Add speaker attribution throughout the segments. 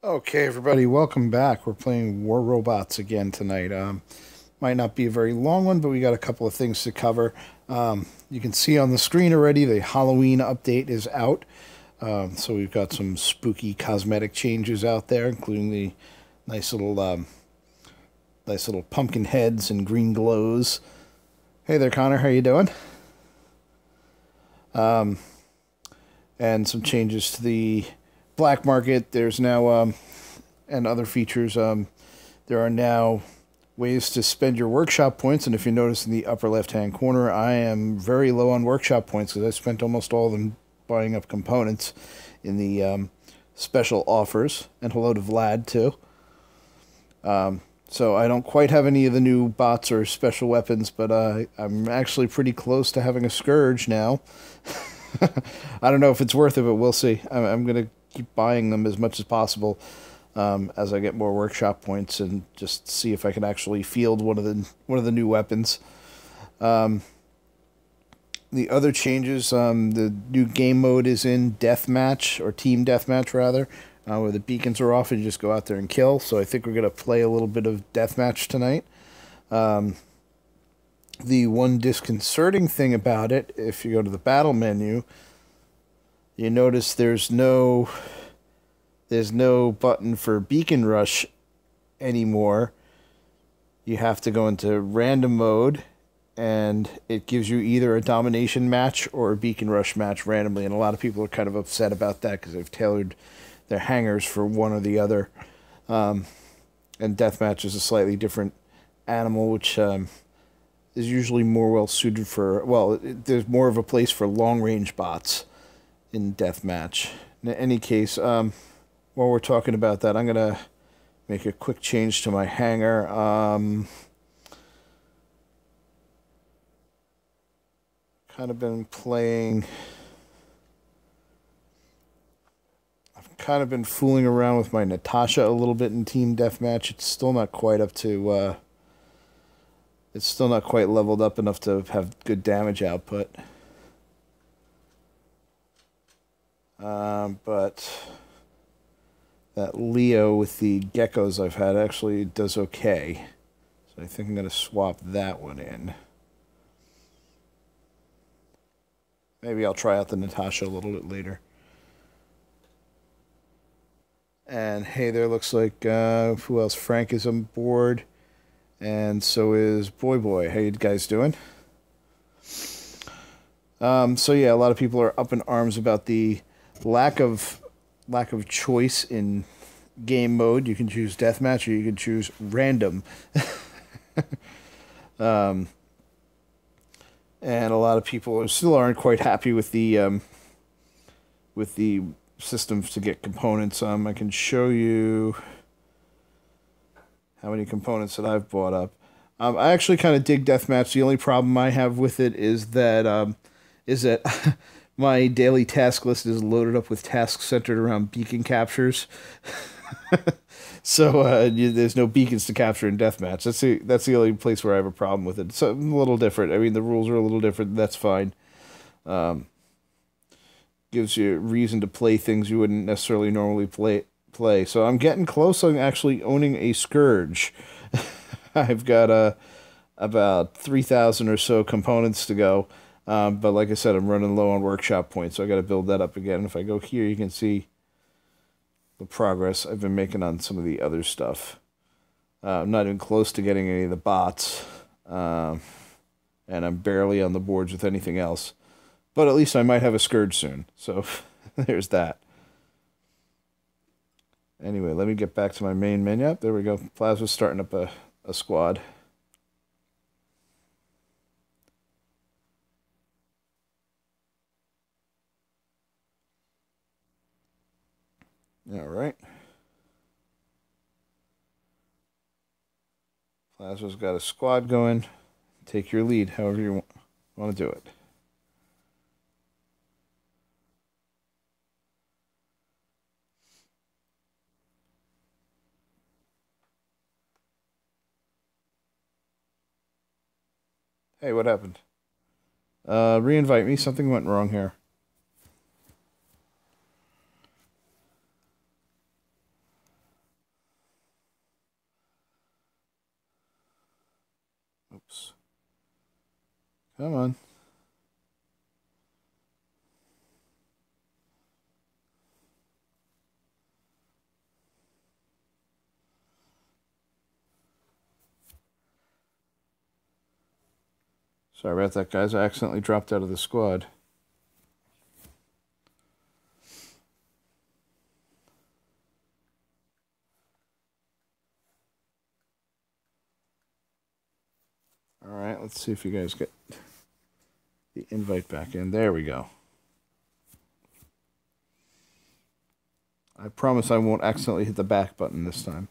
Speaker 1: Okay, everybody, welcome back. We're playing War Robots again tonight. Might not be a very long one, but we got a couple of things to cover. You can see on the screen already the Halloween update is out. So we've got some spooky cosmetic changes out there, including the nice little pumpkin heads and green glows. Hey there, Connor. How you doing? And some changes to the black market. There's now and other features. There are now ways to spend your workshop points, and if you notice in the upper left-hand corner, I am very low on workshop points because I spent almost all of them buying up components in the special offers. And hello to Vlad too. So I don't quite have any of the new bots or special weapons, but I'm actually pretty close to having a Scourge now. I don't know if it's worth it, but we'll see. I'm going to keep buying them as much as possible as I get more workshop points, and just see if I can actually field one of the new weapons. The other changes, the new game mode is in Deathmatch, or Team Deathmatch rather, where the beacons are off and you just go out there and kill. So I think we're going to play a little bit of Deathmatch tonight. The one disconcerting thing about it, if you go to the battle menu, you notice there's no button for beacon rush anymore. You have to go into random mode, and it gives you either a domination match or a beacon rush match randomly. And a lot of people are kind of upset about that because they've tailored their hangers for one or the other. And Deathmatch is a slightly different animal, which is usually more well suited for, well, there's more of a place for long range bots in Deathmatch. In any case, while we're talking about that, I'm gonna make a quick change to my hanger. Kind of been playing. I've kind of been fooling around with my Natasha a little bit in Team Deathmatch. It's still not quite up to. It's still not quite leveled up enough to have good damage output. But that Leo with the geckos I've had actually does okay. So I think I'm going to swap that one in. Maybe I'll try out the Natasha a little bit later. And hey there, looks like who else? Frank is on board. And so is Boy Boy. How you guys doing? So yeah, a lot of people are up in arms about the lack of choice in game mode. You can choose deathmatch or you can choose random. And a lot of people still aren't quite happy with the systems to get components. I can show you how many components that I've bought up. I actually kind of dig deathmatch. The only problem I have with it is that my daily task list is loaded up with tasks centered around beacon captures. So there's no beacons to capture in deathmatch. That's the only place where I have a problem with it. So a little different. I mean, the rules are a little different. That's fine. Gives you a reason to play things you wouldn't necessarily normally play. So I'm getting close on actually owning a Scourge. I've got about 3,000 or so components to go. But like I said, I'm running low on workshop points, so I got to build that up again. If I go here, you can see the progress I've been making on some of the other stuff. I'm not even close to getting any of the bots, and I'm barely on the boards with anything else. But at least I might have a Scourge soon, so there's that. Anyway, let me get back to my main menu. Yep, there we go. Plasma's starting up a squad. All right. Plasma's got a squad going. Take your lead, however you want to do it. Hey, what happened? Re-invite me. Something went wrong here. Come on. Sorry about that, guys. I accidentally dropped out of the squad. All right, let's see if you guys get the invite back in. There we go. I promise I won't accidentally hit the back button this time.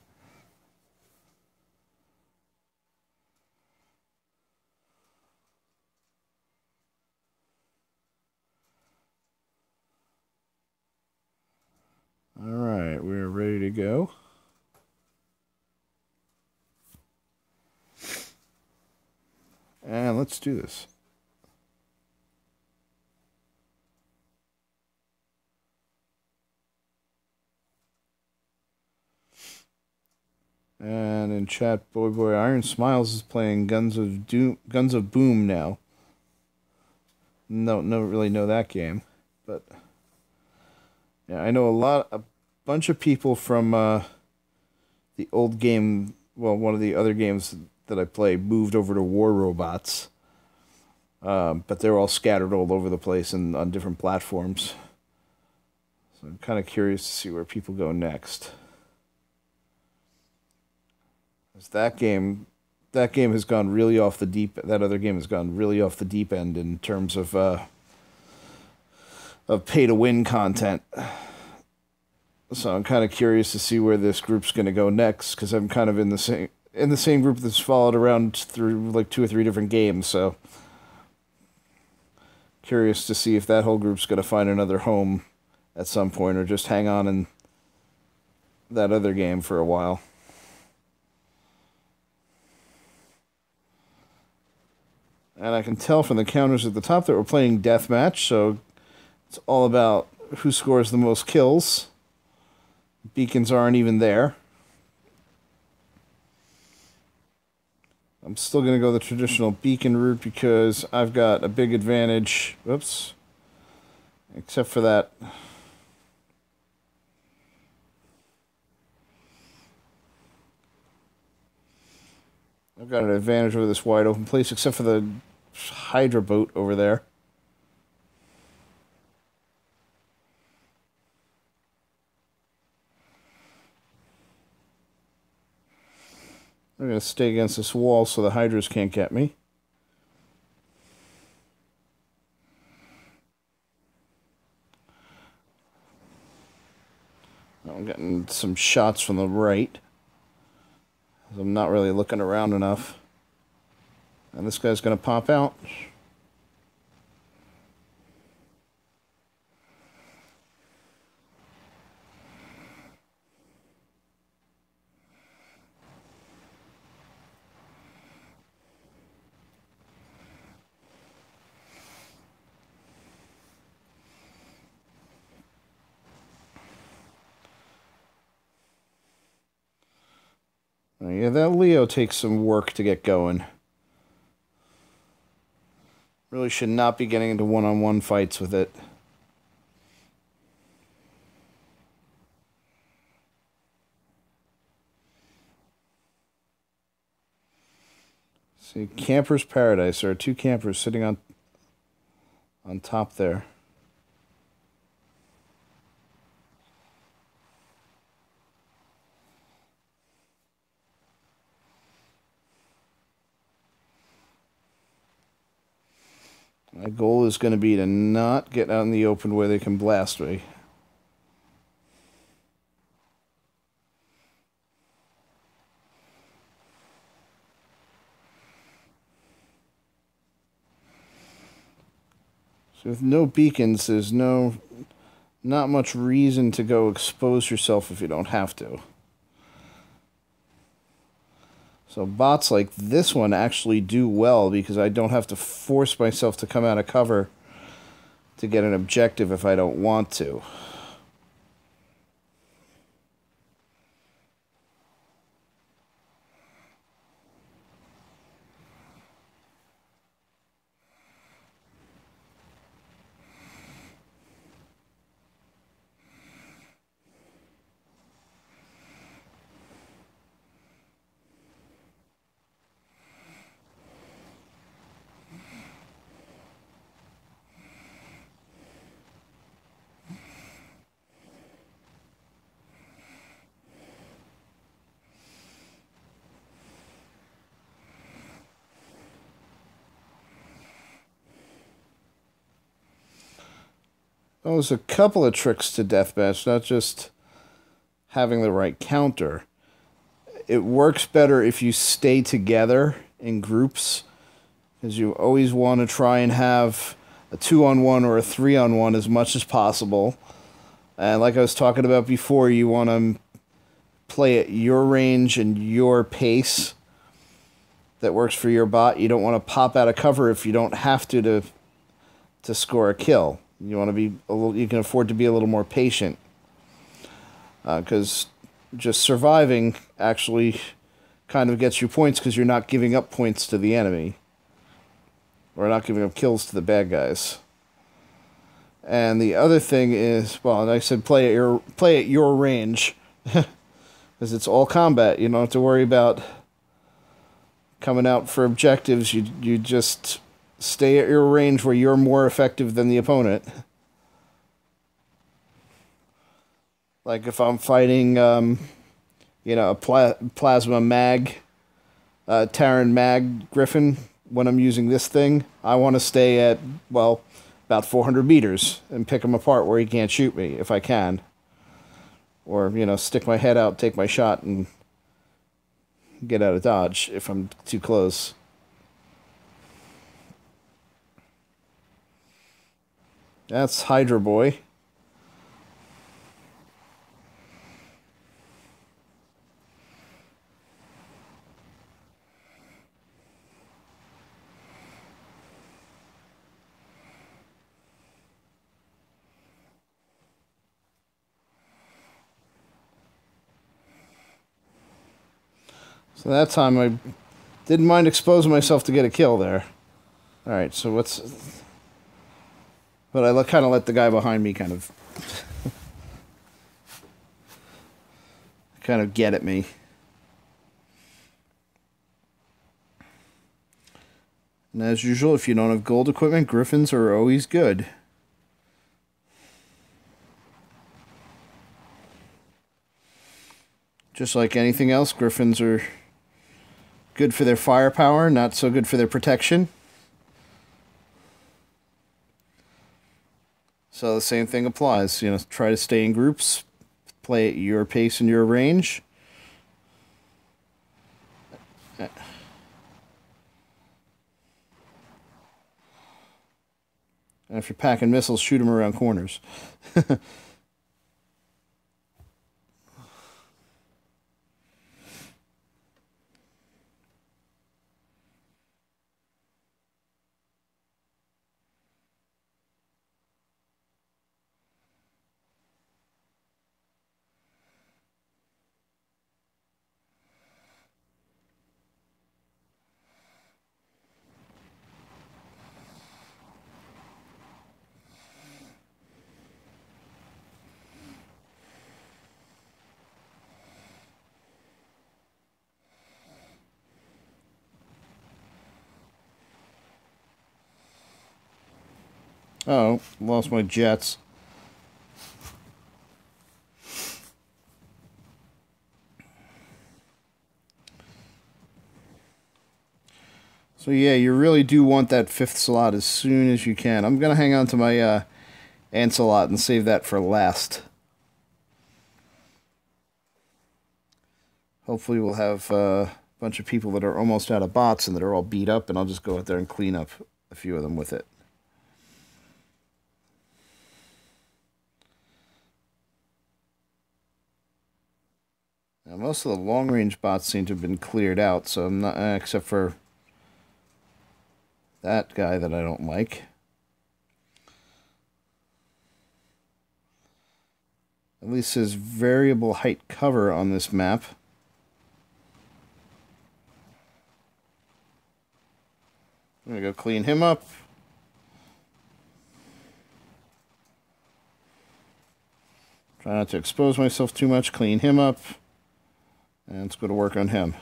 Speaker 1: All right, we're ready to go. And let's do this. And in chat, Boy Iron Smiles is playing Guns of Boom now. No, really know that game, but yeah, I know a bunch of people from the old game. Well, one of the other games that I played moved over to War Robots, but they're all scattered all over the place and on different platforms. So I'm kind of curious to see where people go next. That game has gone really off the deep. That other game has gone really off the deep end in terms of pay to win content. So I'm kind of curious to see where this group's going to go next, because I'm kind of in the same group that's followed around through like 2 or 3 different games. So curious to see if that whole group's going to find another home at some point, or just hang on in that other game for a while. And I can tell from the counters at the top that we're playing Deathmatch, so it's all about who scores the most kills. Beacons aren't even there. I'm still going to go the traditional beacon route because I've got a big advantage. Whoops. Except for that. I've got an advantage over this wide open place, except for the Hydra boat over there. I'm going to stay against this wall so the Hydras can't get me. I'm getting some shots from the right. I'm not really looking around enough. And this guy's going to pop out. Yeah, that Leo takes some work to get going. Really should not be getting into one-on-one fights with it. See, Camper's Paradise. There are 2 campers sitting on top there. My goal is going to be to not get out in the open where they can blast me. So with no beacons, there's not much reason to go expose yourself if you don't have to. So bots like this one actually do well because I don't have to force myself to come out of cover to get an objective if I don't want to. Well, there's a couple of tricks to Deathmatch, not just having the right counter. It works better if you stay together in groups, because you always want to try and have a 2-on-1 or a 3-on-1 as much as possible. And like I was talking about before, you want to play at your range and your pace that works for your bot. You don't want to pop out of cover if you don't have to score a kill. You want to be a little, you can afford to be a little more patient, because just surviving actually kind of gets you points because you're not giving up points to the enemy, or not giving up kills to the bad guys. And the other thing is, well, like I said, play at your range, because it's all combat. You don't have to worry about coming out for objectives. You just stay at your range where you're more effective than the opponent. Like if I'm fighting, a plasma mag, Terran mag Griffin, when I'm using this thing, I want to stay at, well, about 400 meters and pick him apart where he can't shoot me, if I can. Or, stick my head out, take my shot, and get out of dodge if I'm too close. That's Hydra Boy. So that time I didn't mind exposing myself to get a kill there. Alright, so what's... But I kind of let the guy behind me kind of get at me. And as usual, if you don't have gold equipment, Griffins are always good. Just like anything else, Griffins are good for their firepower, not so good for their protection. So the same thing applies. Try to stay in groups, play at your pace and your range. And if you're packing missiles, shoot them around corners. Oh, lost my jets. So yeah, you really do want that 5th slot as soon as you can. I'm going to hang on to my Ancelot and save that for last. Hopefully we'll have a bunch of people that are almost out of bots and that are all beat up, and I'll just go out there and clean up a few of them with it. Now, most of the long-range bots seem to have been cleared out, so I'm not, except for that guy that I don't like. At least there's variable height cover on this map. I'm gonna go clean him up. Try not to expose myself too much, clean him up. And let's go to work on him.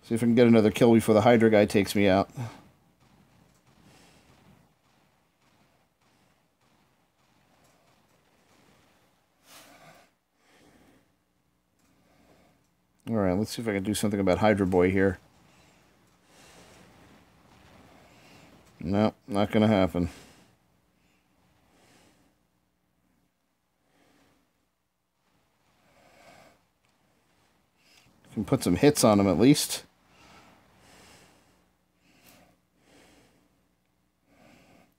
Speaker 1: See if I can get another kill before the Hydra guy takes me out. Alright, let's see if I can do something about Hydra Boy here. No, not gonna happen. put some hits on him at least.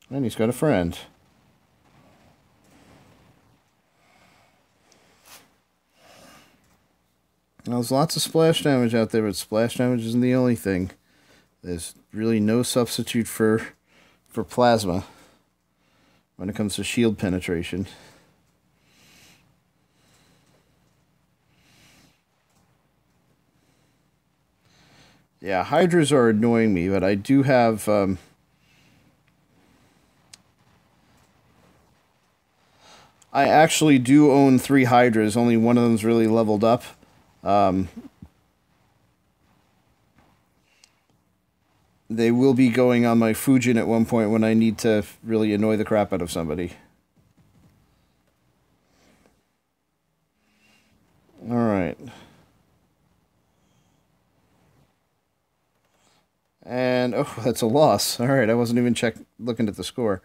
Speaker 1: And he's got a friend. Now, there's lots of splash damage out there, but splash damage isn't the only thing. There's really no substitute for plasma when it comes to shield penetration. Yeah, Hydras are annoying me, but I do have... I actually do own 3 Hydras. Only one of them's really leveled up. They will be going on my Fujin at one point when I need to really annoy the crap out of somebody. Alright. And, oh, that's a loss. Alright, I wasn't even looking at the score.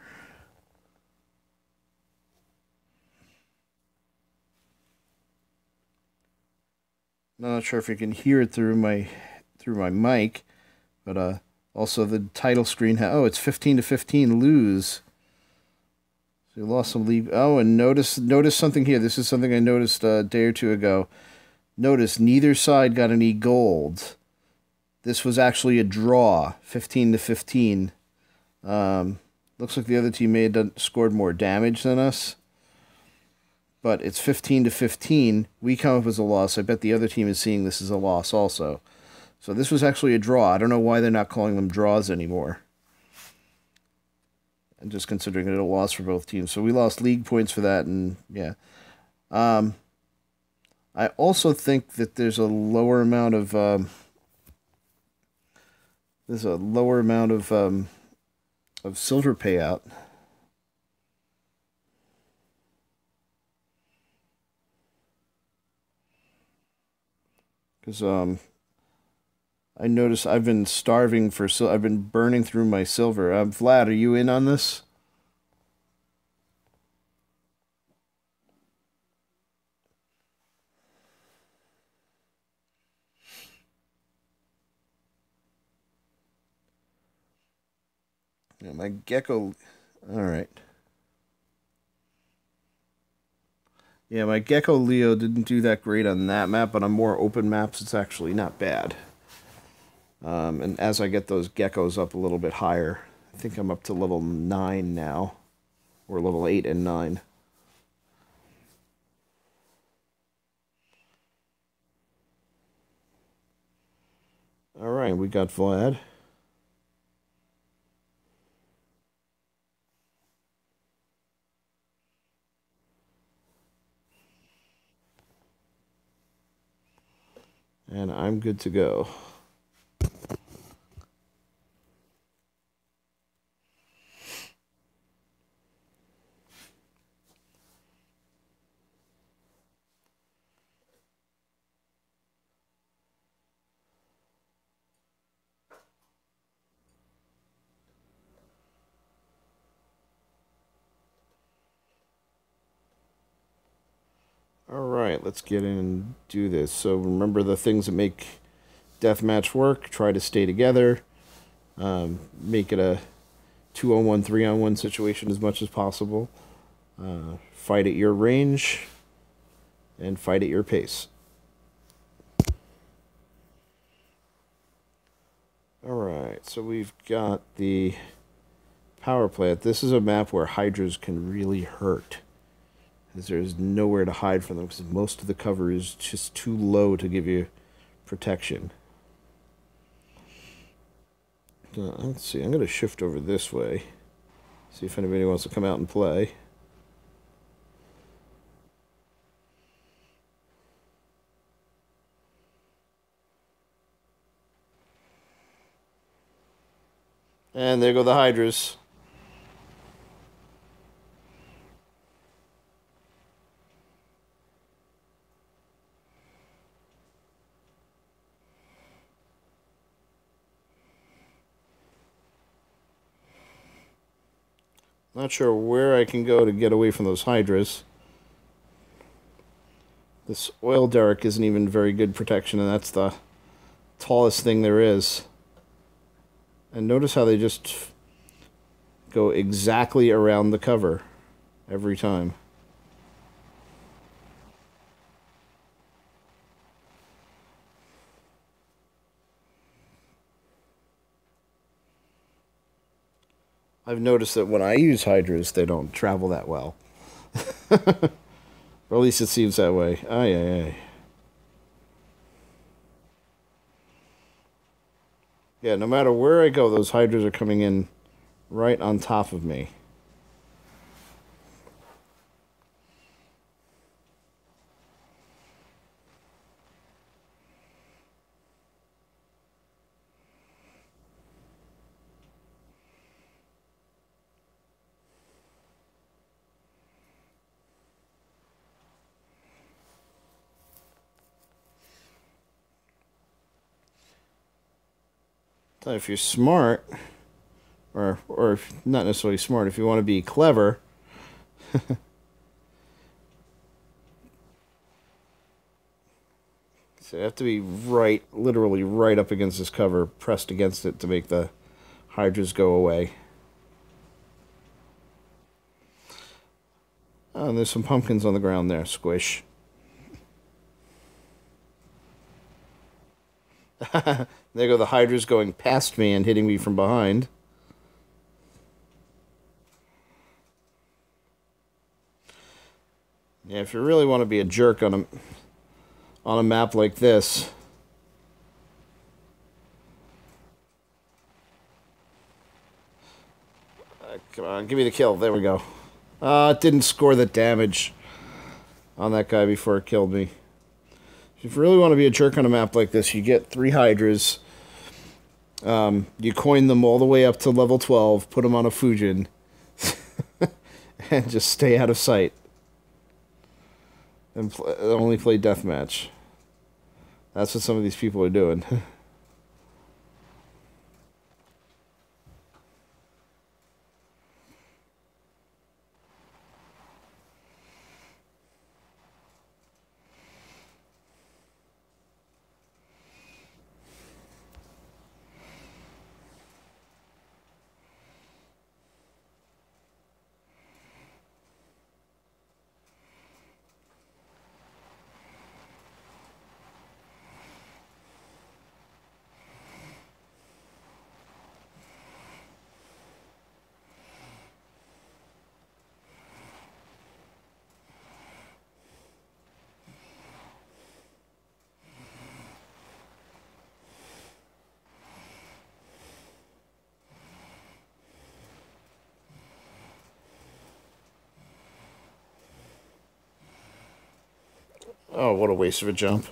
Speaker 1: Not sure if you can hear it through my mic, but also the title screen. Oh, it's 15-15 lose. So you lost some lead. Oh, and notice something here. This is something I noticed a day or two ago. Notice neither side got any gold. This was actually a draw, 15-15. Looks like the other team may have scored more damage than us. But it's 15-15. We come up as a loss. I bet the other team is seeing this as a loss also. So this was actually a draw. I don't know why they're not calling them draws anymore. And just considering it a loss for both teams. So we lost league points for that, and yeah. I also think that there's a lower amount of silver payout. Because I noticed I've been starving for I've been burning through my silver. Vlad, are you in on this? Yeah, my gecko. All right. Yeah, my Gecko Leo didn't do that great on that map, but on more open maps, it's actually not bad. And as I get those geckos up a little bit higher, I think I'm up to level 9 now, or level 8 and 9. All right, we got Vlad. And I'm good to go. Alright, let's get in and do this. So remember the things that make Deathmatch work. Try to stay together. Make it a 2-on-1, 3-on-1 situation as much as possible. Fight at your range. And fight at your pace. Alright, so we've got the power plant. This is a map where Hydras can really hurt, as there's nowhere to hide from them, because most of the cover is just too low to give you protection. Let's see, I'm going to shift over this way, see if anybody wants to come out and play. And there go the Hydras. Not sure where I can go to get away from those Hydras. This oil derrick isn't even very good protection, and that's the tallest thing there is. And notice how they just go exactly around the cover every time. I've noticed that when I use hydras, they don't travel that well. Or at least it seems that way. Ay, ay, ay. Yeah, no matter where I go, those hydras are coming in right on top of me. So if you're smart, or if not necessarily smart, if you want to be clever, so you have to be right, literally right up against this cover, pressed against it to make the hydras go away. Oh, and there's some pumpkins on the ground there. Squish. There go the hydras going past me and hitting me from behind. Yeah, if you really want to be a jerk on a map like this, come on, give me the kill. There we go. It didn't score the damage on that guy before it killed me. If you really want to be a jerk on a map like this, you get 3 hydras. You coin them all the way up to level 12, put them on a Fujin, and just stay out of sight. And only play Deathmatch. That's what some of these people are doing. Oh, what a waste of a jump.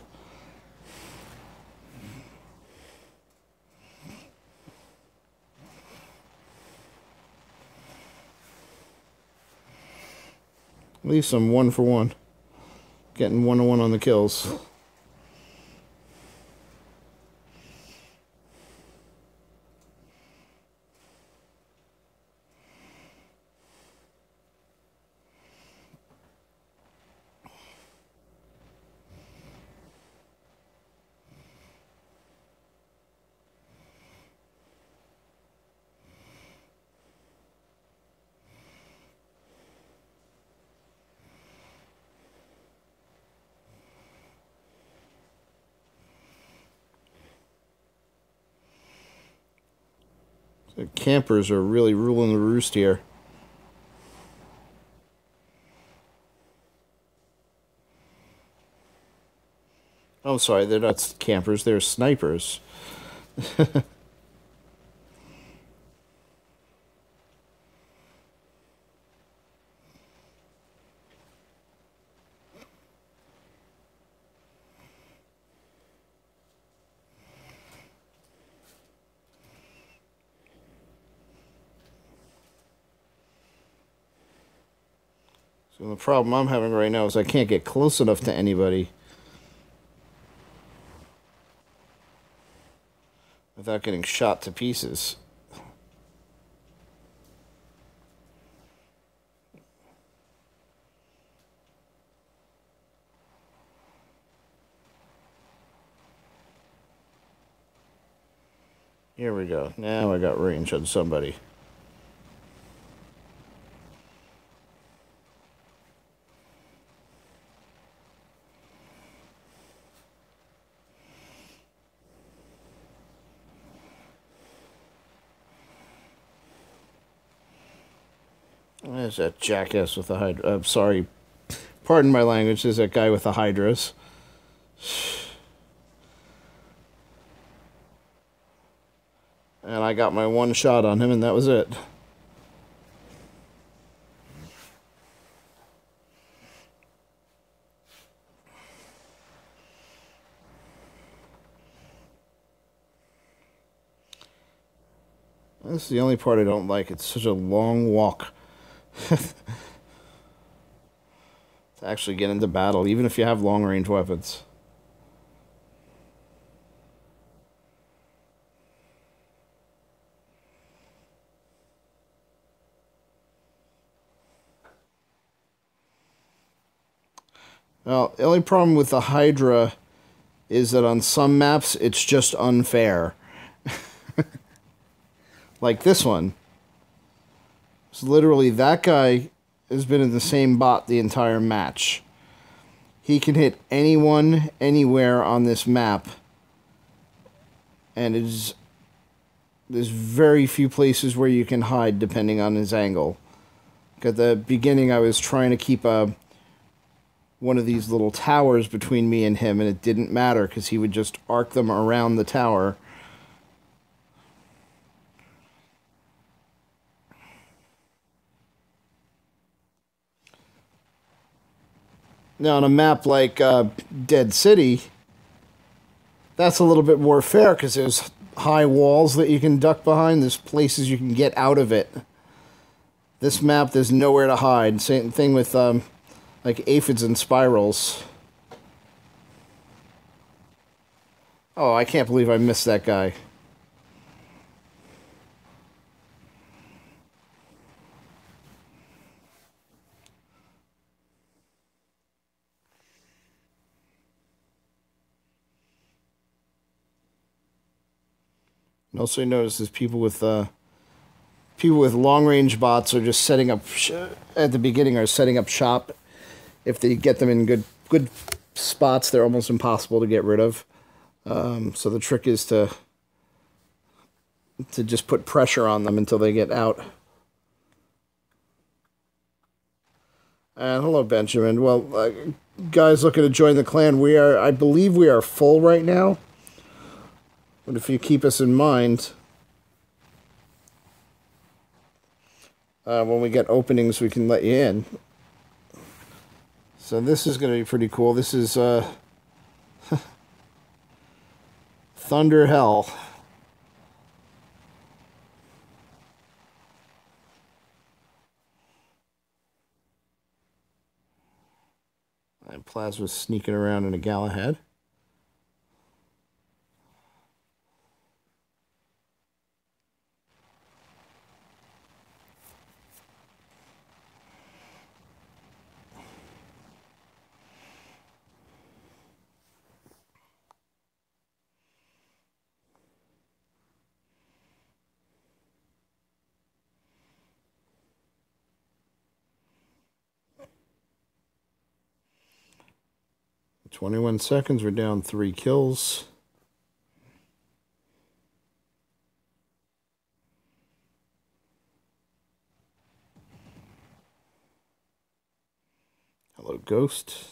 Speaker 1: At least I'm 1 for 1. Getting 1-1 on the kills. The campers are really ruling the roost here. Oh, sorry, they're not campers, they're snipers. So the problem I'm having right now is I can't get close enough to anybody without getting shot to pieces. Here we go. Now I got range on somebody. There's that jackass with the hydra. Sorry, pardon my language. There's that guy with the hydras. And I got my one shot on him, and that was it. This is the only part I don't like. It's such a long walk to actually get into battle, even if you have long-range weapons. Well, the only problem with the Hydra is that on some maps, it's just unfair. Like this one. It's literally, that guy has been in the same bot the entire match. He can hit anyone, anywhere on this map. And there's very few places where you can hide depending on his angle. At the beginning, I was trying to keep one of these little towers between me and him, and it didn't matter because he would just arc them around the tower. Now, on a map like Dead City, that's a little bit more fair because there's high walls that you can duck behind. There's places you can get out of it. This map, there's nowhere to hide. Same thing with like aphids and spirals. Oh, I can't believe I missed that guy. And also notice people with long range bots are just setting up at the beginning are setting up shop. If they get them in good spots, they're almost impossible to get rid of. So the trick is to just put pressure on them until they get out. And hello, Benjamin. Well, guys looking to join the clan, I believe we are full right now. But if you keep us in mind, when we get openings, we can let you in. So this is going to be pretty cool. This is Thunder Hell. And Plasma's sneaking around in a Galahad. "21 seconds, we're down 3 kills. Hello, Ghost.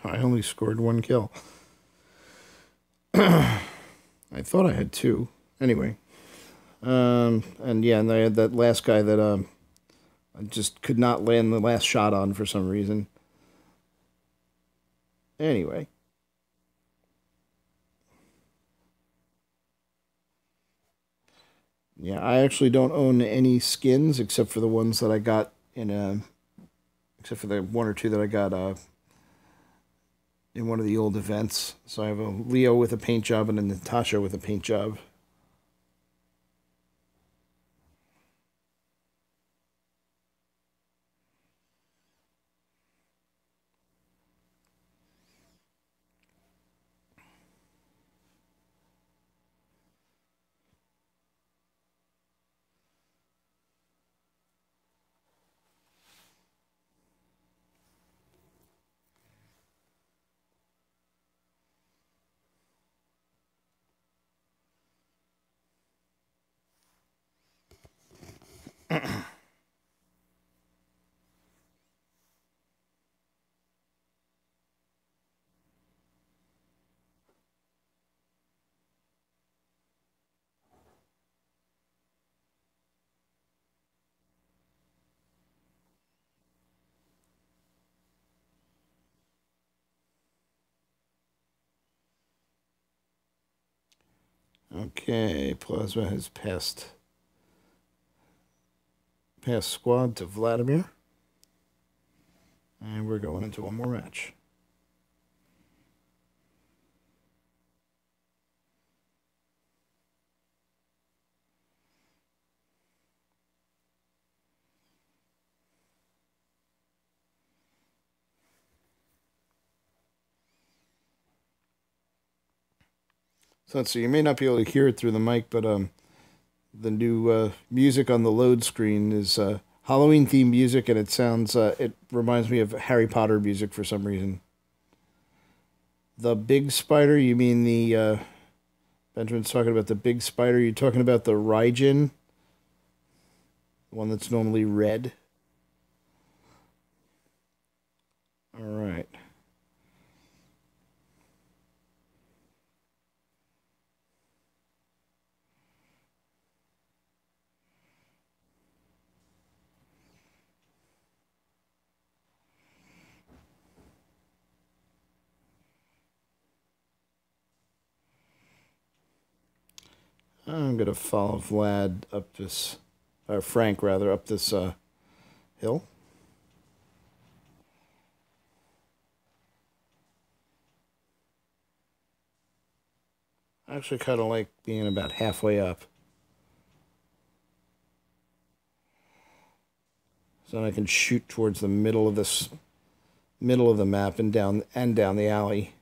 Speaker 1: I only scored 1 kill. I thought I had 2. Anyway. And yeah, and I had that last guy that I just could not land the last shot on for some reason. Anyway. Yeah, I actually don't own any skins except for the ones that I got in except for the one or two that I got in one of the old events. So I have a Leo with a paint job and a Natasha with a paint job. Okay, Plasma has passed squad to Vladimir. And we're going into one more match. So you may not be able to hear it through the mic, but the new music on the load screen is Halloween themed music, and it reminds me of Harry Potter music for some reason. The big spider, you mean Benjamin's talking about the big spider. You talking about the Raijin, the one that's normally red? All right. I'm gonna follow Vlad up this, or Frank rather, up this hill. I actually kind of like being about halfway up, so I can shoot towards the middle of the map and down the alley.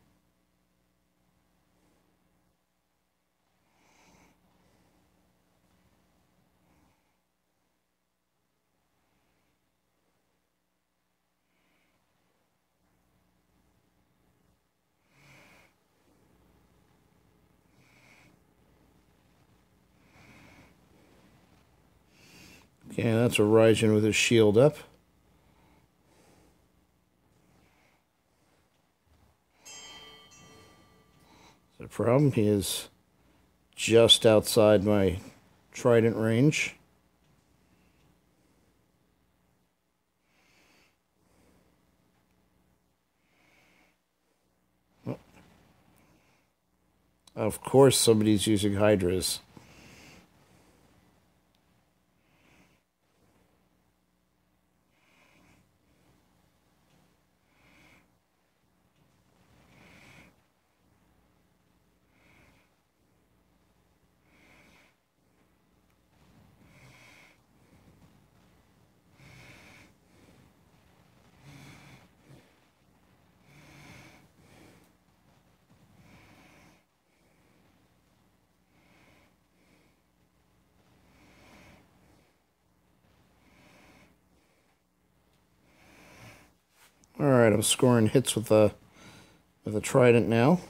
Speaker 1: Okay, that's a Raijin with his shield up. The problem he is just outside my trident range. Of course, somebody's using Hydras. All right, I'm scoring hits with a trident now.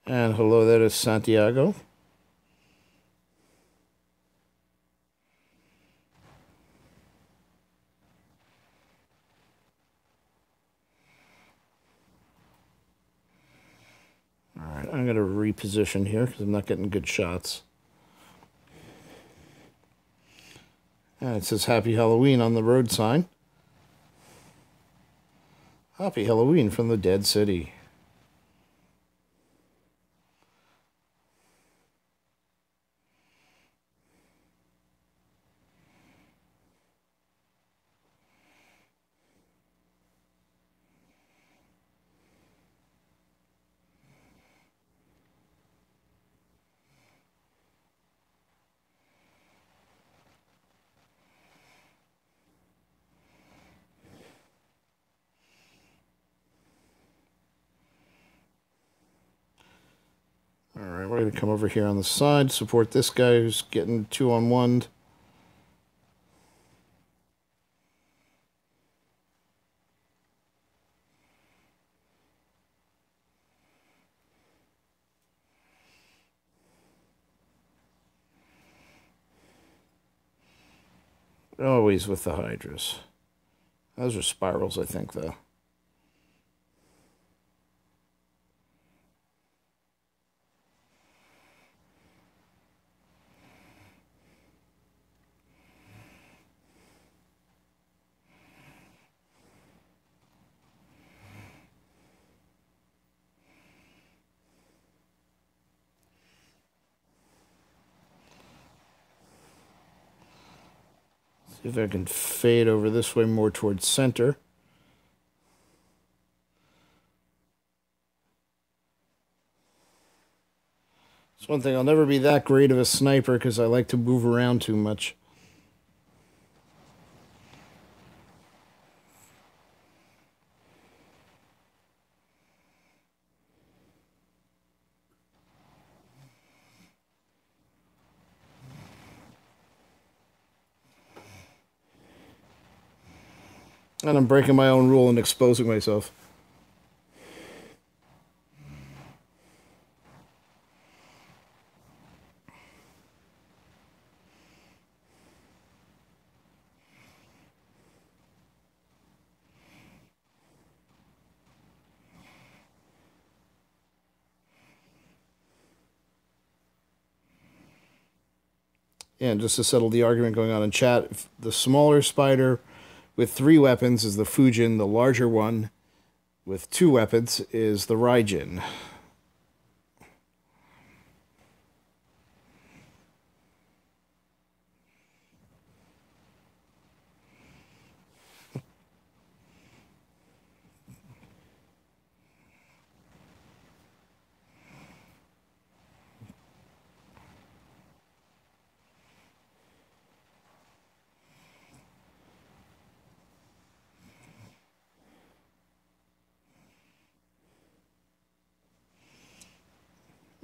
Speaker 1: And hello, that is Santiago. Alright, I'm going to reposition here because I'm not getting good shots. And it says Happy Halloween on the road sign. Happy Halloween from the Dead City. Alright, we're going to come over here on the side, support this guy who's getting 2-on-1. Always with the Hydras. Those are spirals, I think, though. See if I can fade over this way more towards center. It's one thing, I'll never be that great of a sniper because I like to move around too much. And I'm breaking my own rule and exposing myself. And just to settle the argument going on in chat, the smaller spider with 3 weapons is the Fujin. The larger one with 2 weapons is the Raijin.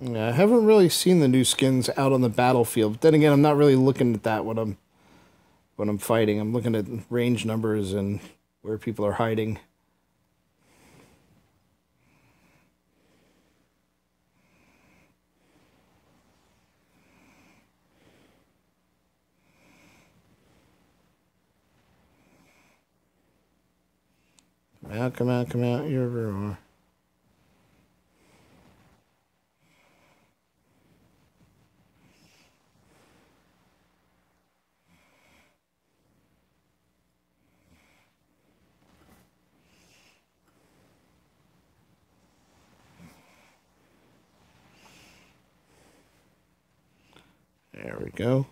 Speaker 1: Yeah, I haven't really seen the new skins out on the battlefield. But then again, I'm not really looking at that when I'm fighting. I'm looking at range numbers and where people are hiding. Come out, you're everywhere. There we go.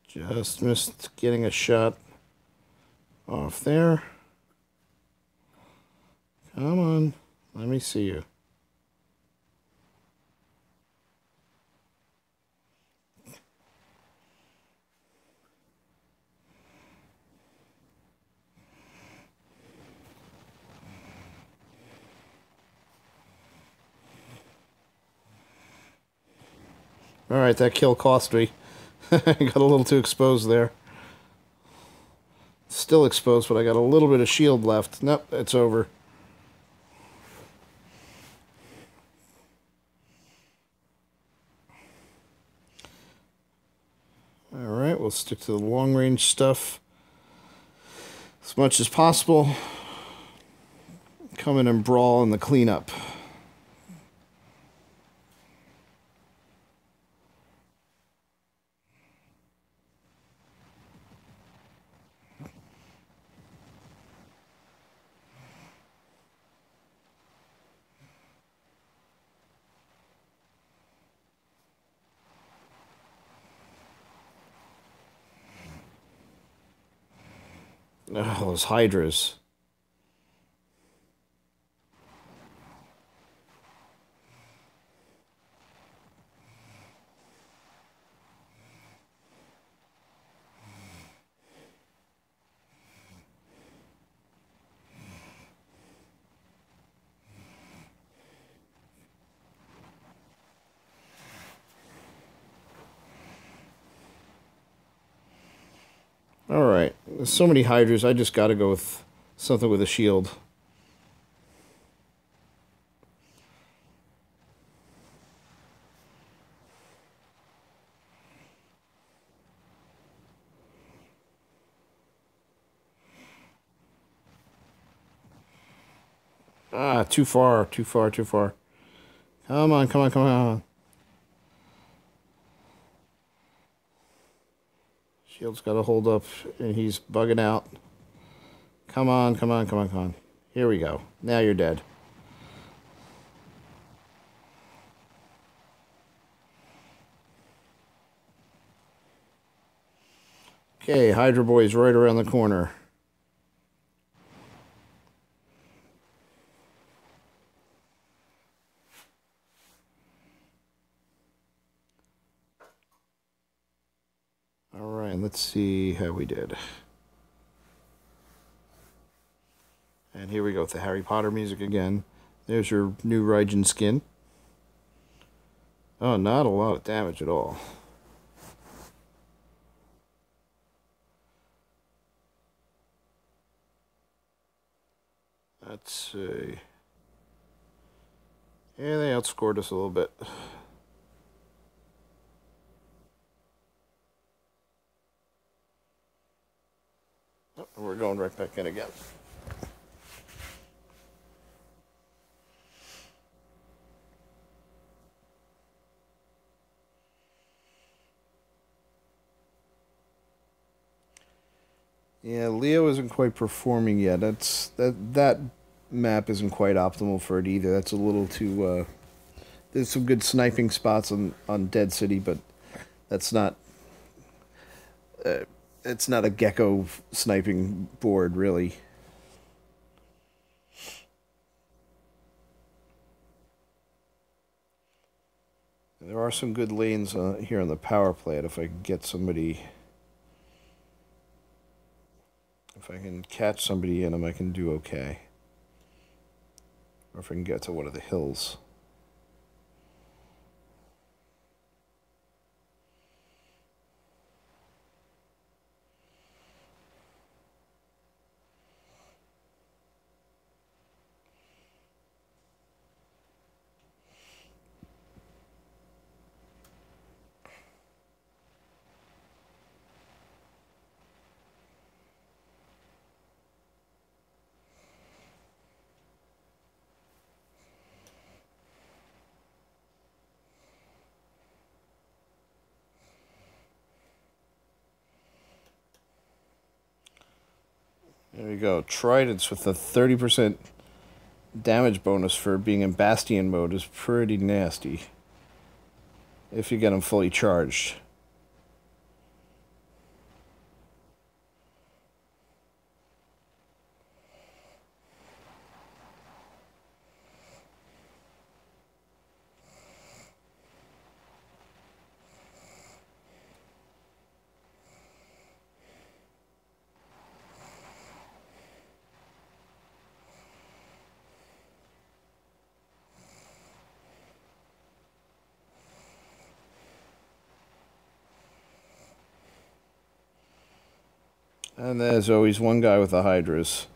Speaker 1: Just missed getting a shot off there. Come on, let me see you. Alright, that kill cost me. I got a little too exposed there. still exposed, but I got a little bit of shield left. Nope, it's over. Alright, we'll stick to the long-range stuff as much as possible. Come in and brawl in the cleanup. Oh, those hydras. Alright, there's so many hydras, I just gotta go with something with a shield. Ah, too far, too far, too far. Come on, come on, come on. Shield's got to hold up, and he's bugging out. Come on, come on, come on, come on. Here we go. Now you're dead. Okay, Hydra Boy's right around the corner. Alright, let's see how we did. And here we go with the Harry Potter music again. There's your new Raijin skin. Oh, not a lot of damage at all. Let's see. Yeah, they outscored us a little bit. Oh, we're going right back in again. Yeah, Leo isn't quite performing yet. That map isn't quite optimal for it either. That's a little too. There's some good sniping spots on Dead City, but that's not. It's not a gecko sniping board, really. There are some good lanes here on the power plant. If I can get somebody. If I can catch somebody in them, I can do okay. Or if I can get to one of the hills. There we go. Tridents with a 30% damage bonus for being in Bastion mode is pretty nasty. If you get them fully charged. And there's always one guy with the hydras.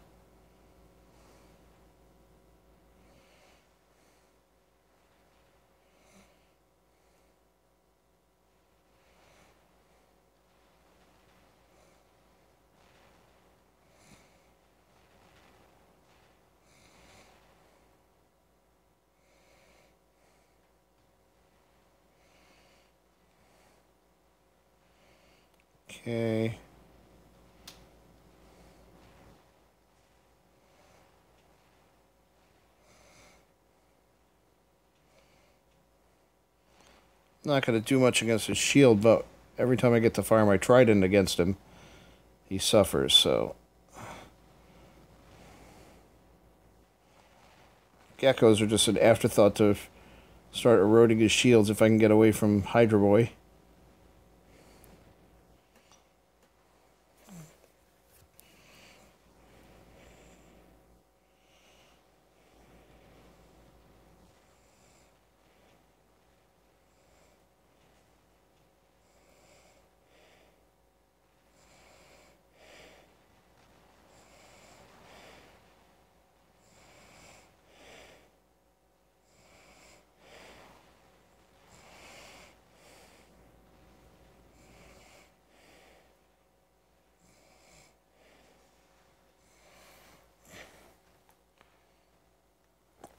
Speaker 1: Okay. Not going to do much against his shield, but every time I get to fire my trident against him, he suffers, so... Geckos are just an afterthought to start eroding his shields if I can get away from Hydra Boy.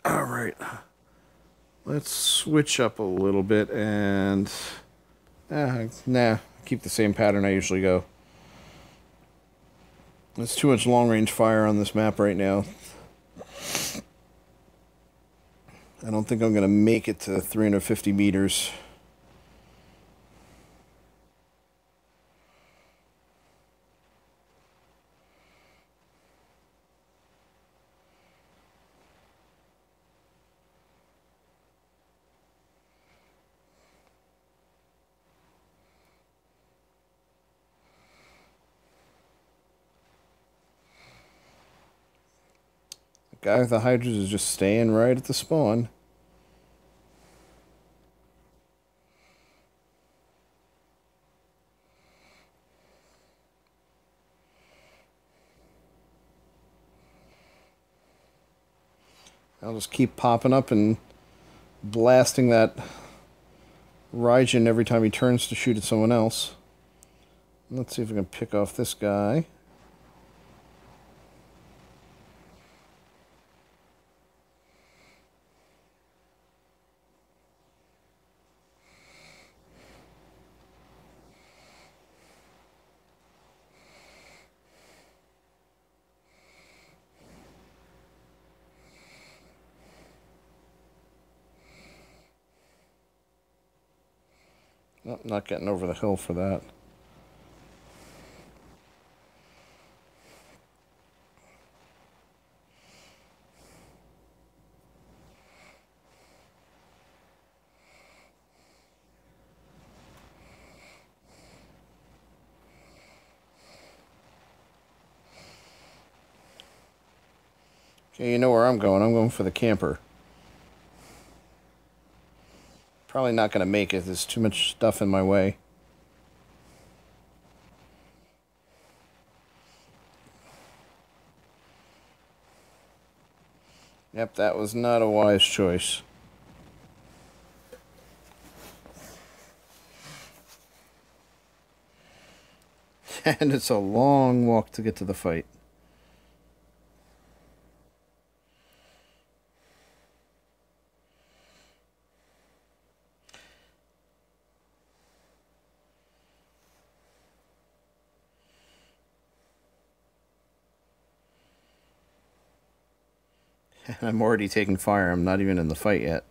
Speaker 1: Alright, let's switch up a little bit and... keep the same pattern I usually go. There's too much long-range fire on this map right now. I don't think I'm going to make it to 350 meters. Guy with the hydras is just staying right at the spawn. I'll just keep popping up and blasting that Raijin every time he turns to shoot at someone else. Let's see if we can pick off this guy. Oh, not getting over the hill for that. Okay, you know where I'm going. I'm going for the camper. Probably not going to make it. There's too much stuff in my way. Yep, that was not a wise choice. And it's a long walk to get to the fight. I'm already taking fire. I'm not even in the fight yet.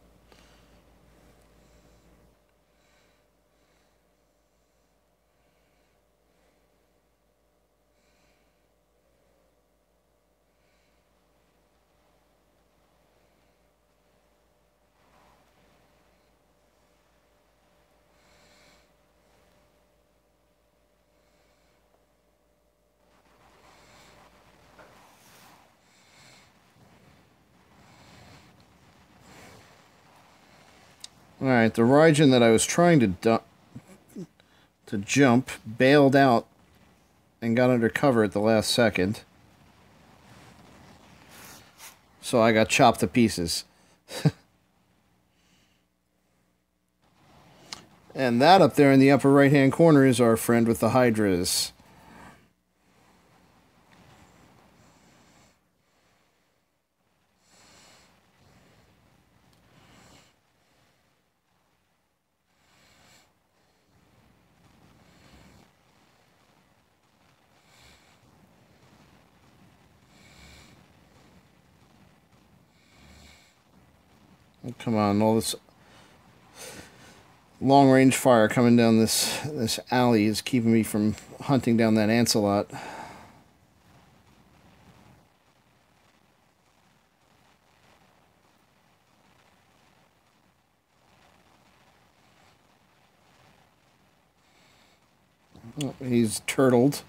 Speaker 1: Alright, the Raijin that I was trying to jump bailed out and got under cover at the last second. So I got chopped to pieces. And that up there in the upper right-hand corner is our friend with the Hydras. Oh, come on, all this long-range fire coming down this alley is keeping me from hunting down that Ancelot. Oh, he's turtled.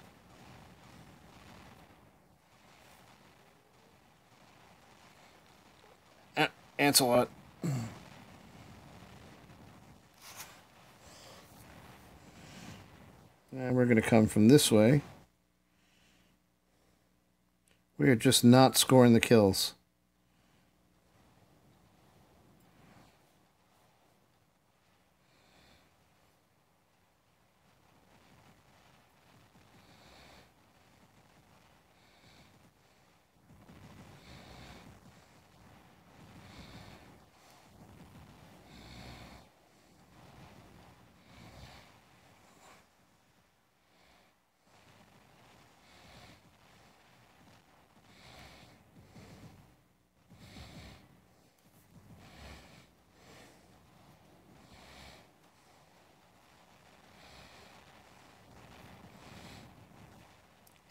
Speaker 1: Ancelot. And we're going to come from this way. We are just not scoring the kills.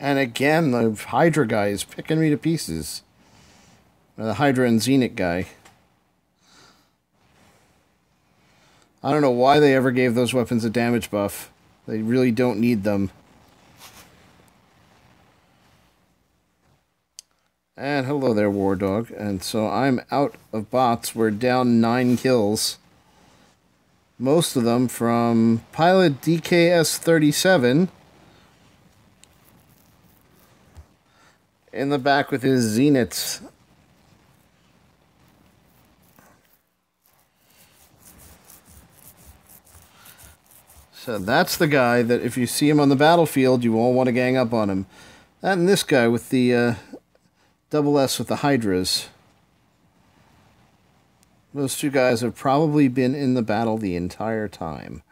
Speaker 1: And again, the Hydra guy is picking me to pieces. The Hydra and Zenith guy. I don't know why they ever gave those weapons a damage buff. They really don't need them. And hello there, War Dog. And so I'm out of bots. We're down 9 kills. Most of them from Pilot DKS-37 in the back with his Zeniths. So that's the guy that if you see him on the battlefield, you won't want to gang up on him. And this guy with the double S with the Hydras. Those two guys have probably been in the battle the entire time.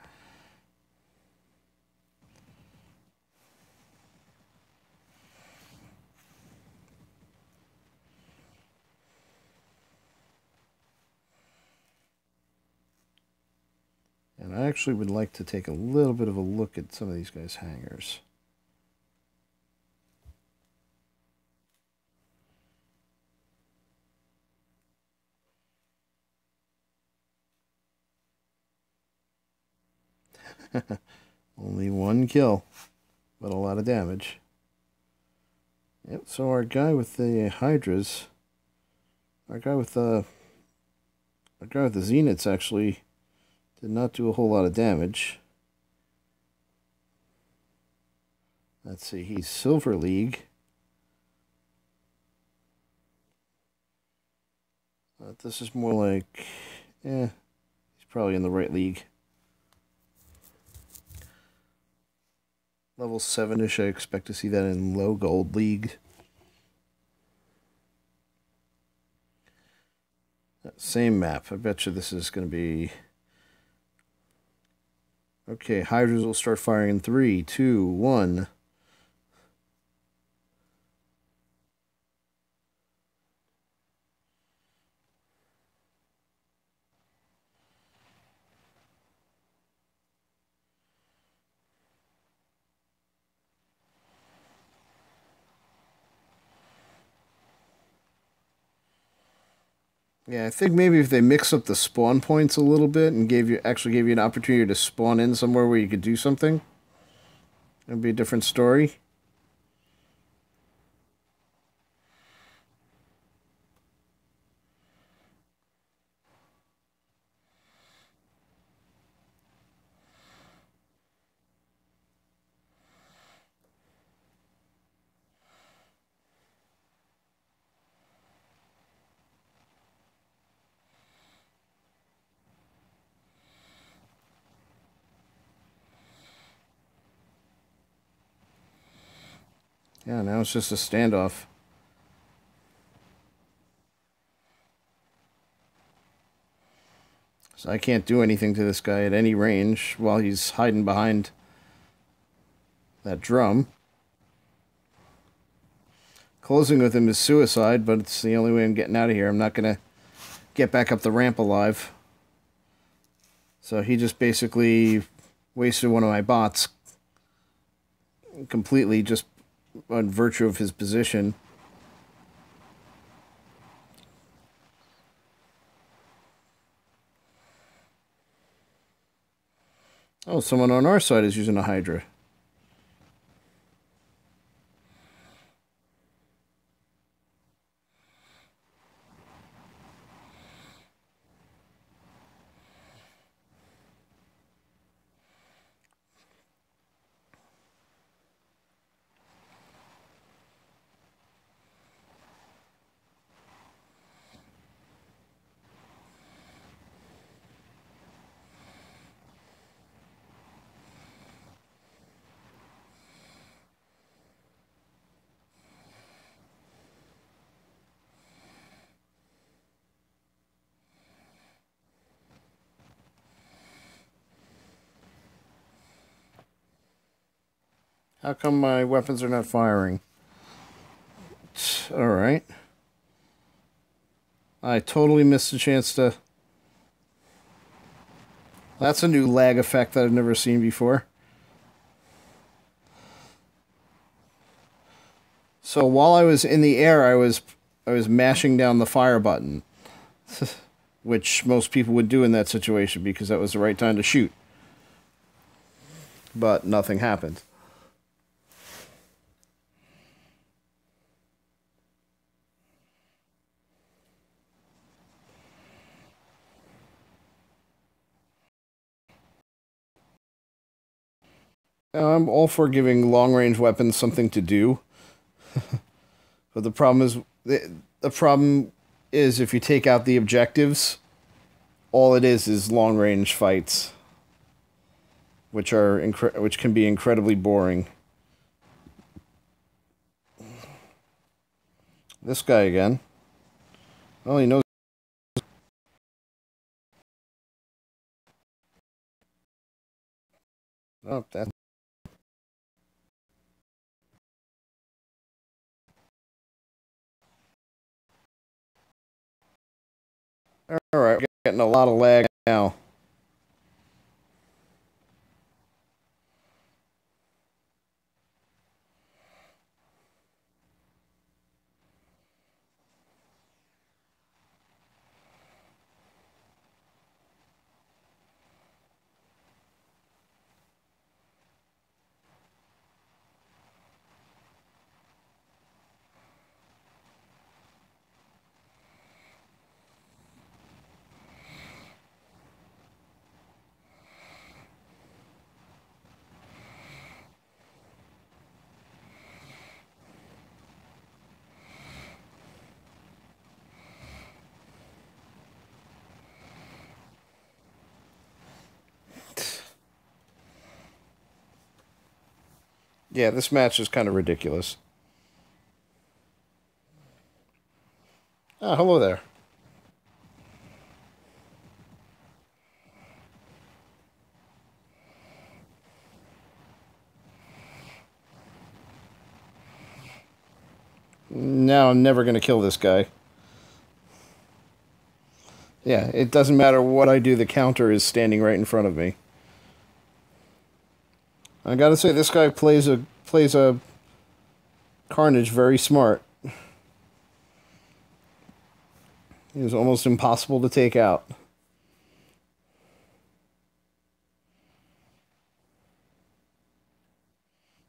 Speaker 1: And I actually would like to take a little bit of a look at some of these guys' hangers. Only 1 kill, but a lot of damage. Yep, so our guy with the Hydras, our guy with the Zeniths actually did not do a whole lot of damage. Let's see, he's Silver League. This is more like, he's probably in the right league. Level 7-ish, I expect to see that in low gold league. Same map. I bet you this is going to be... Okay, Hydras will start firing in 3, 2, 1. Yeah, I think maybe if they mix up the spawn points a little bit and actually gave you an opportunity to spawn in somewhere where you could do something, it'd be a different story. Yeah, now it's just a standoff. So I can't do anything to this guy at any range while he's hiding behind that drum. Closing with him is suicide, but it's the only way I'm getting out of here. I'm not going to get back up the ramp alive. So he just basically wasted one of my bots completely just on virtue of his position. Oh, someone on our side is using a Hydra. How come my weapons are not firing? Alright. I totally missed the chance to... That's a new lag effect that I've never seen before. So while I was in the air, I was mashing down the fire button. Which most people would do in that situation because that was the right time to shoot. But nothing happened. I'm all for giving long-range weapons something to do. But the problem is if you take out the objectives, all it is long-range fights, which can be incredibly boring. This guy again. Well, he knows. Oh, that. All right, getting a lot of lag now. Yeah, this match is kind of ridiculous. Ah, hello there. Now I'm never going to kill this guy. Yeah, it doesn't matter what I do, the counter is standing right in front of me. I gotta say, this guy plays a Carnage very smart. He was almost impossible to take out.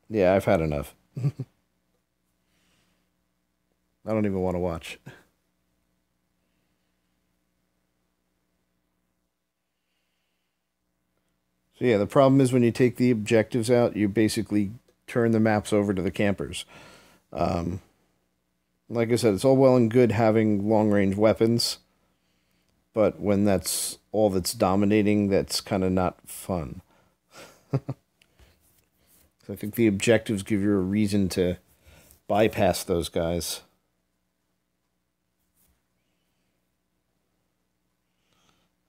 Speaker 1: Yeah, I've had enough. I don't even want to watch. So yeah, the problem is when you take the objectives out, you basically turn the maps over to the campers. Like I said, it's all well and good having long-range weapons, but when that's all that's dominating, that's kind of not fun. So I think the objectives give you a reason to bypass those guys.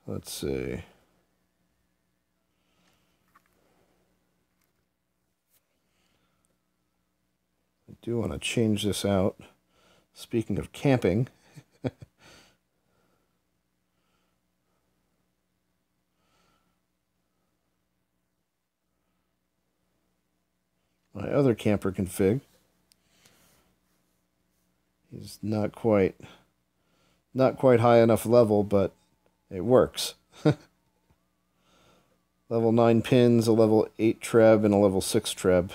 Speaker 1: Let's see. I do want to change this out. Speaking of camping. My other camper config. He's not quite high enough level, but it works. Level 9 pins, a level 8 treb, and a level 6 treb.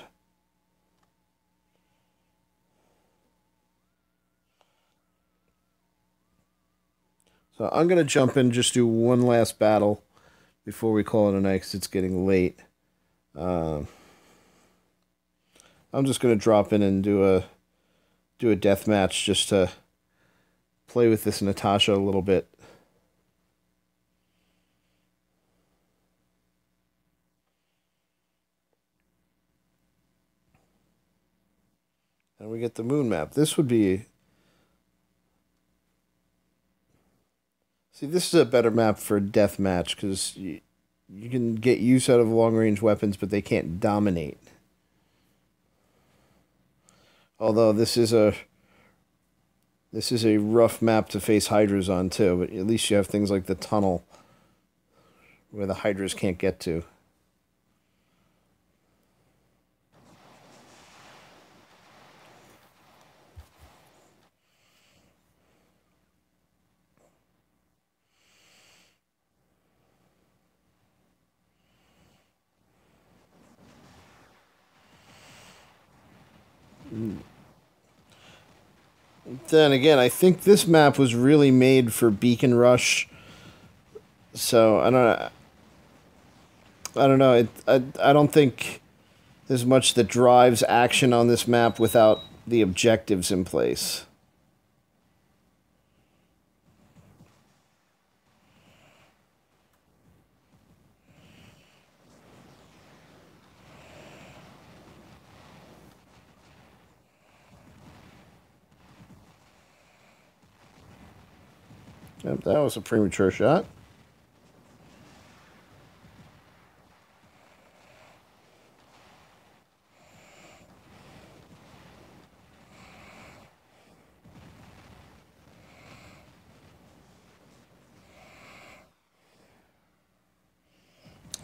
Speaker 1: So I'm going to jump in and just do one last battle before we call it a night because it's getting late. I'm just going to drop in and do a death match just to play with this Natasha a little bit. And we get the moon map. This would be... See, this is a better map for deathmatch because you can get use out of long-range weapons, but they can't dominate. Although this is a rough map to face hydras on too, but at least you have things like the tunnel where the hydras can't get to. Then again, I think this map was really made for Beacon Rush. So I don't know. I don't think there's much that drives action on this map without the objectives in place. Yep, that was a premature shot.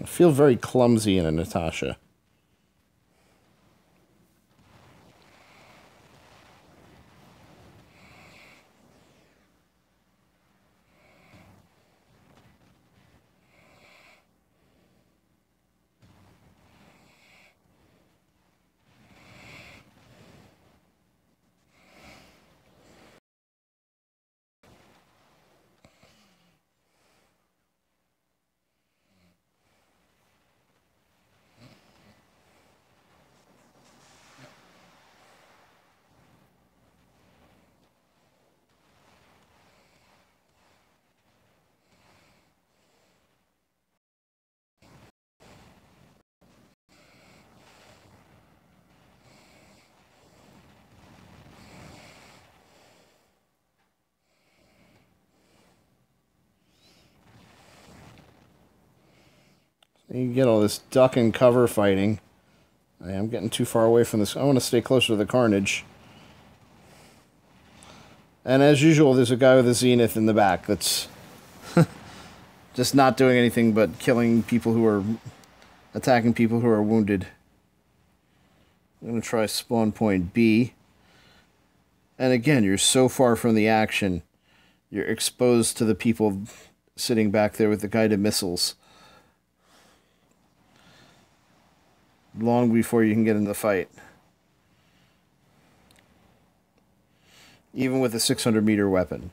Speaker 1: I feel very clumsy in a Natasha. You get all this duck and cover fighting. I am getting too far away from this. I want to stay closer to the carnage. And as usual, there's a guy with a zenith in the back that's just not doing anything but killing people who are... attacking people who are wounded. I'm going to try spawn point B. And again, you're so far from the action. You're exposed to the people sitting back there with the guided missiles. Long before you can get in the fight. Even with a 600-meter weapon.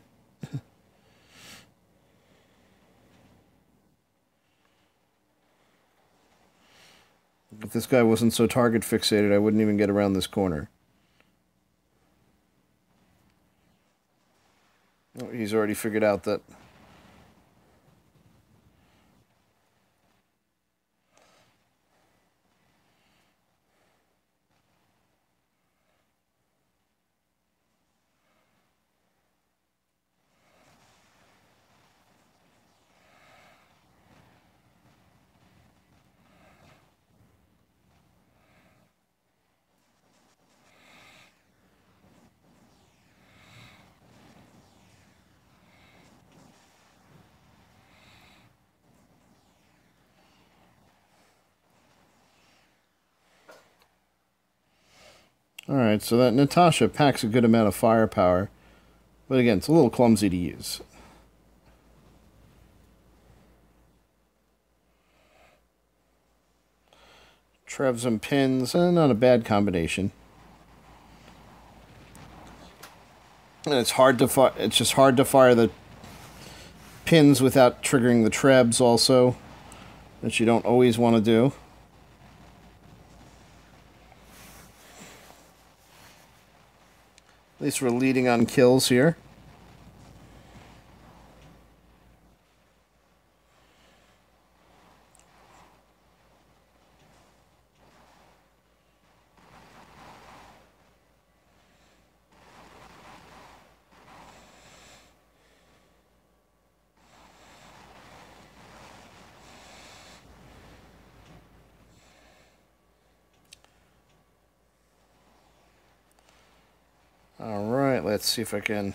Speaker 1: If this guy wasn't so target fixated, I wouldn't even get around this corner. Oh, he's already figured out that... Alright, so that Natasha packs a good amount of firepower. But again, it's a little clumsy to use. Trevs and pins, not a bad combination. And it's hard to fire. It's just hard to fire the pins without triggering the trebs also, which you don't always want to do. At least we're leading on kills here. Alright, let's see if I can...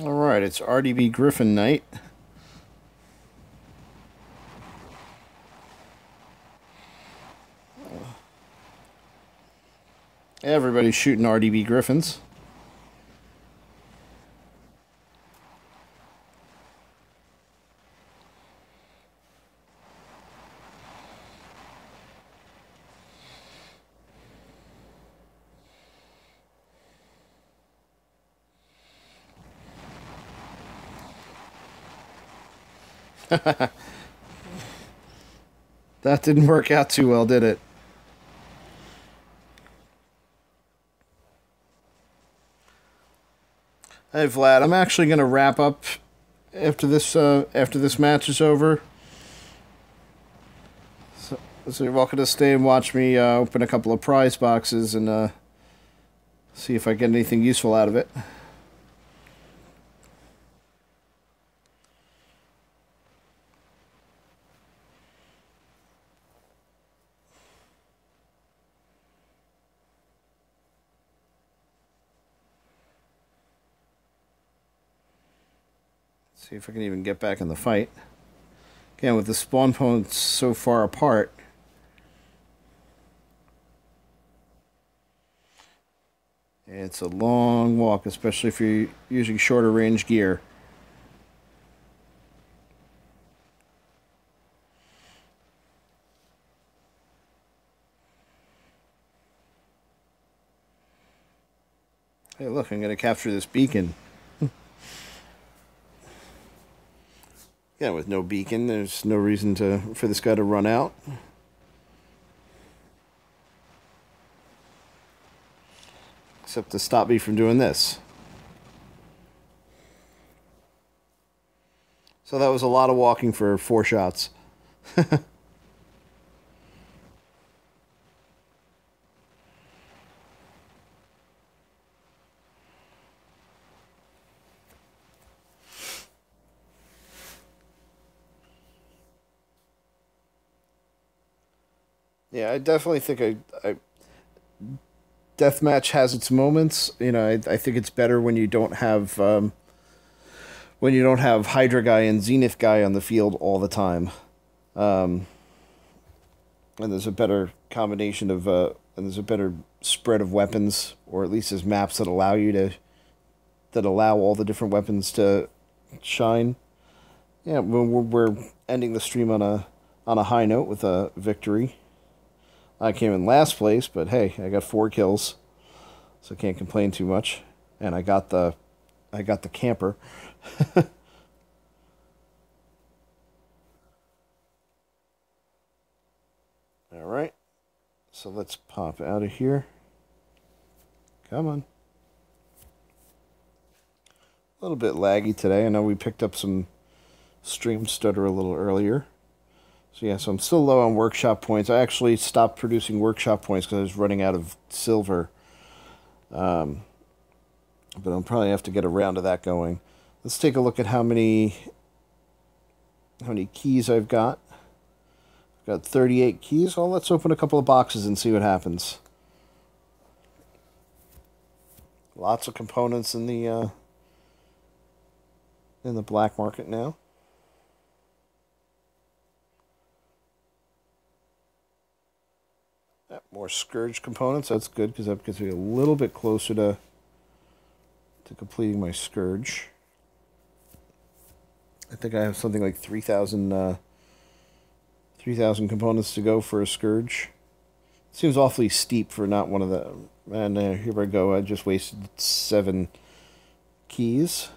Speaker 1: Alright, it's RDB Griffin night. Everybody's shooting RDB Griffins. That didn't work out too well, did it? Hey Vlad, I'm actually going to wrap up after this match is over. So you're welcome to stay and watch me open a couple of prize boxes and see if I get anything useful out of it. See if I can even get back in the fight. Again, with the spawn points so far apart. It's a long walk, especially if you're using shorter range gear. Hey, look, I'm going to capture this beacon. Yeah, with no beacon, there's no reason for this guy to run out. Except to stop me from doing this. So that was a lot of walking for 4 shots. Yeah, I definitely think Deathmatch has its moments. You know, I think it's better when you don't have Hydra guy and Zenith guy on the field all the time, and there's a better combination of and there's a better spread of weapons, or at least there's maps that allow all the different weapons to shine. Yeah, we're ending the stream on a high note with a victory. I came in last place, but hey, I got 4 kills, so I can't complain too much. And I got the camper. All right, so let's pop out of here. Come on. little bit laggy today. I know we picked up some stream stutter a little earlier. So yeah, so I'm still low on workshop points. I actually stopped producing workshop points because I was running out of silver. But I'll probably have to get around to that going. Let's take a look at how many keys I've got. I've got 38 keys. Well, let's open a couple of boxes and see what happens. Lots of components in the black market now. More Scourge components. That's good because that gets me a little bit closer to completing my Scourge. I think I have something like 3,000 components to go for a Scourge. Seems awfully steep for not one of them. And here I go. I just wasted 7 keys.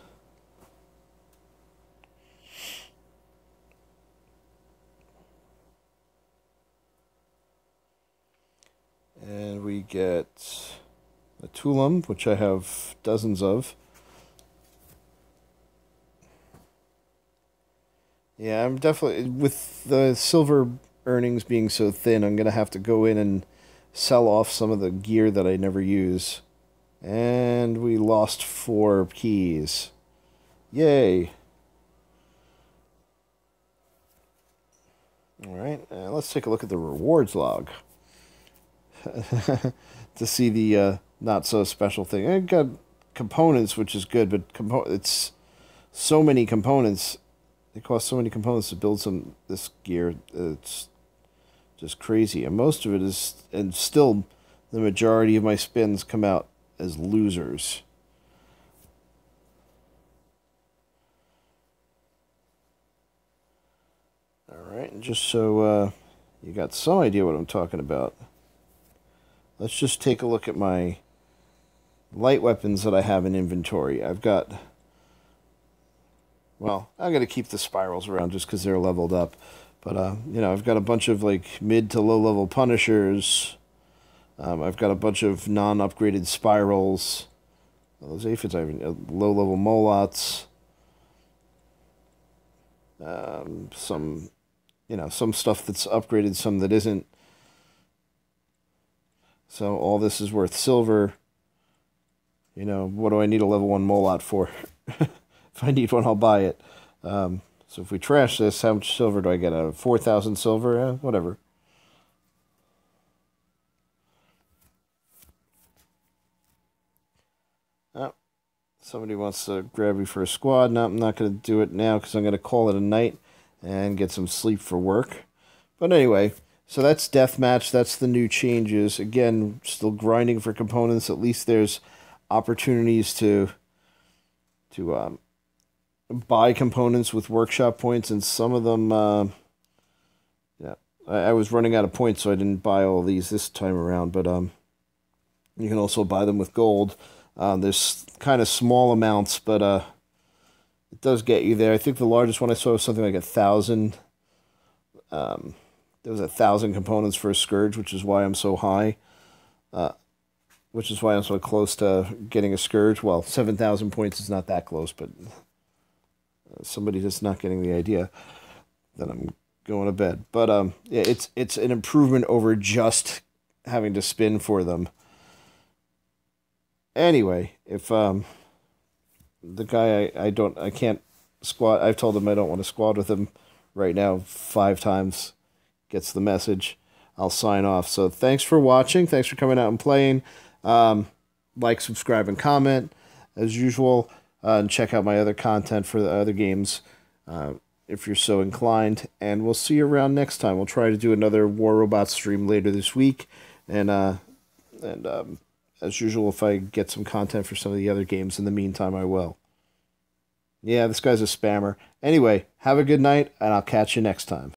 Speaker 1: And we get a Tulum, which I have dozens of. Yeah, I'm definitely, with the silver earnings being so thin, I'm going to have to go in and sell off some of the gear that I never use. And we lost 4 keys. Yay. Alright, let's take a look at the rewards log. To see the not so special thing. I got components, which is good, but it's so many components. It costs so many components to build this gear. It's just crazy, and most of it is, and still, the majority of my spins come out as losers. All right, and just so you got some idea what I'm talking about. Let's just take a look at my light weapons that I have in inventory. I've got, well, I'm going to keep the spirals around just because they're leveled up. But, you know, I've got a bunch of, like, mid to low-level punishers. I've got a bunch of non-upgraded spirals. Those aphids, I have low-level molots. Some, you know, some stuff that's upgraded, some that isn't. So all this is worth silver. You know, what do I need a level 1 molot for? If I need one, I'll buy it. So if we trash this, how much silver do I get out of 4,000 silver? Whatever. Oh, somebody wants to grab me for a squad. No, I'm not going to do it now because I'm going to call it a night and get some sleep for work. But anyway, so that's Deathmatch. That's the new changes. Again, still grinding for components. At least there's opportunities to buy components with workshop points, and some of them, yeah, I was running out of points, so I didn't buy all these this time around. But you can also buy them with gold. There's kind of small amounts, but it does get you there. I think the largest one I saw was something like 1,000. There was 1,000 components for a Scourge, which is why I'm so high. Which is why I'm so close to getting a Scourge. Well, 7,000 points is not that close, but somebody that's not getting the idea, then I'm going to bed. But yeah, it's an improvement over just having to spin for them. Anyway, if the guy I can't squad, I've told him I don't want to squad with him right now 5 times, gets the message, I'll sign off. So thanks for watching. Thanks for coming out and playing. Like, subscribe, and comment as usual. And check out my other content for the other games if you're so inclined. And we'll see you around next time. We'll try to do another War Robot stream later this week. And as usual, if I get some content for some of the other games in the meantime, I will. Yeah, this guy's a spammer. Anyway, have a good night, and I'll catch you next time.